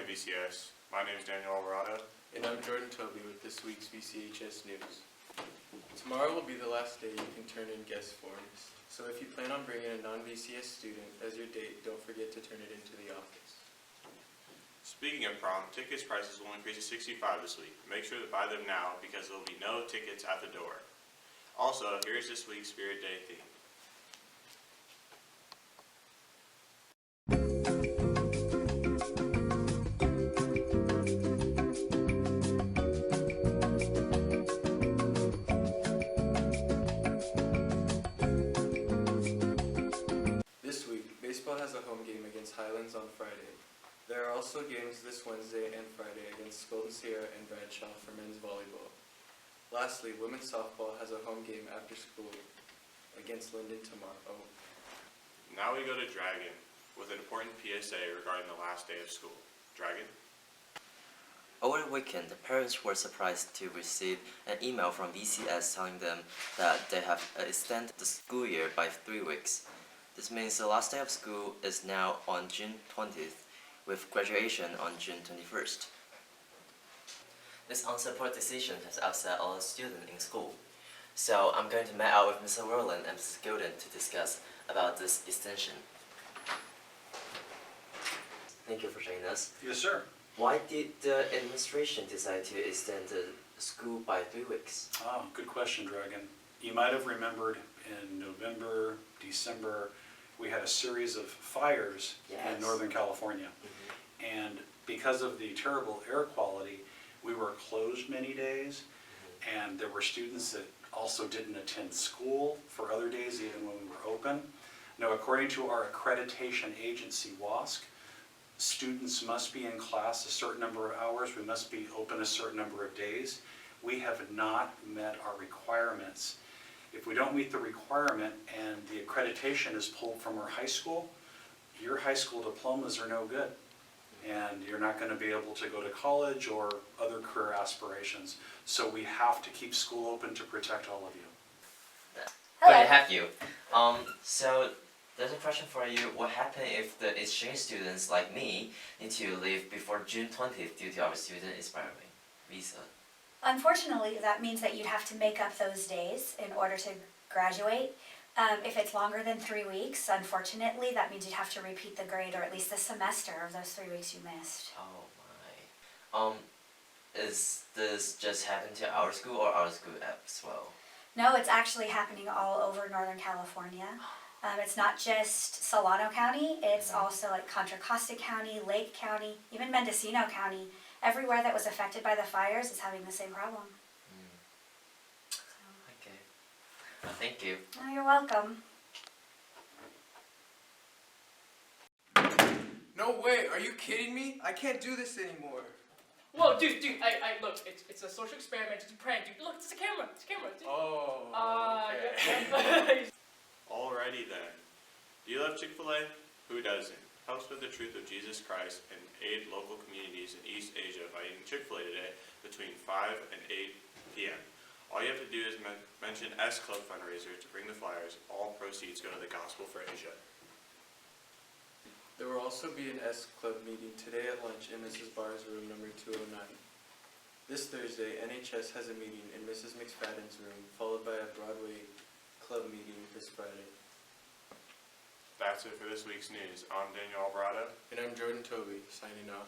VCHS. My name is Daniel Alvarado. And I'm Jordan Toby with this week's VCHS News. Tomorrow will be the last day you can turn in guest forms, so if you plan on bringing a non-VCS student as your date, don't forget to turn it into the office. Speaking of prom, tickets prices will increase to $65 this week. Make sure to buy them now because there will be no tickets at the door. Also, here's this week's Spirit Day theme. This week, baseball has a home game against Highlands on Friday. There are also games this Wednesday and Friday against Golden Sierra and Bradshaw for men's volleyball. Lastly, women's softball has a home game after school against Linden tomorrow. Now we go to Dragon with an important PSA regarding the last day of school. Dragon? Over the weekend, the parents were surprised to receive an email from VCS telling them that they have extended the school year by 3 weeks. This means the last day of school is now on June 20th, with graduation on June 21st. This unsupported decision has upset all the students in school. So I'm going to meet out with Mr. Rowland and Mrs. Gilden to discuss about this extension. Thank you for joining us. Yes, sir. Why did the administration decide to extend the school by 3 weeks? Oh, good question, Dragon. You might have remembered in November, December, we had a series of fires in Northern California. And because of the terrible air quality, we were closed many days, and there were students that also didn't attend school for other days even when we were open. Now, according to our accreditation agency, WASC, students must be in class a certain number of hours. We must be open a certain number of days. We have not met our requirements. If we don't meet the requirement and the accreditation is pulled from our high school, your high school diplomas are no good. And you're not going to be able to go to college or other career aspirations. So we have to keep school open to protect all of you. Good to have you. So there's a question for you. What happens if the exchange students like me need to leave before June 20th due to our student expiring visa? Unfortunately, that means that you'd have to make up those days in order to graduate. If it's longer than 3 weeks, unfortunately, that means you'd have to repeat the grade or at least the semester of those 3 weeks you missed. Oh my. Is this just happened to our school or our school as well? No, it's actually happening all over Northern California. It's not just Solano County, it's also like Contra Costa County, Lake County, even Mendocino County. Everywhere that was affected by the fires is having the same problem. Okay. Well, thank you. Oh, you're welcome. No way, are you kidding me? I can't do this anymore. Whoa, dude, look, it's a social experiment, it's a prank, dude. Look, it's a camera, dude. Oh, Okay. Alrighty then. Do you love Chick-fil-A? Who doesn't? Help spread the truth of Jesus Christ and aid local communities in East Asia by eating Chick-fil-A today between 5 and 8 p.m. All you have to do is mention S Club fundraiser to bring the flyers. All proceeds go to the Gospel for Asia. There will also be an S Club meeting today at lunch in Mrs. Barr's room number 209. This Thursday, NHS has a meeting in Mrs. McFadden's room, followed by a Broadway Club meeting this Friday. That's it for this week's news. I'm Daniel Alvarado. And I'm Jordan Toby, signing off.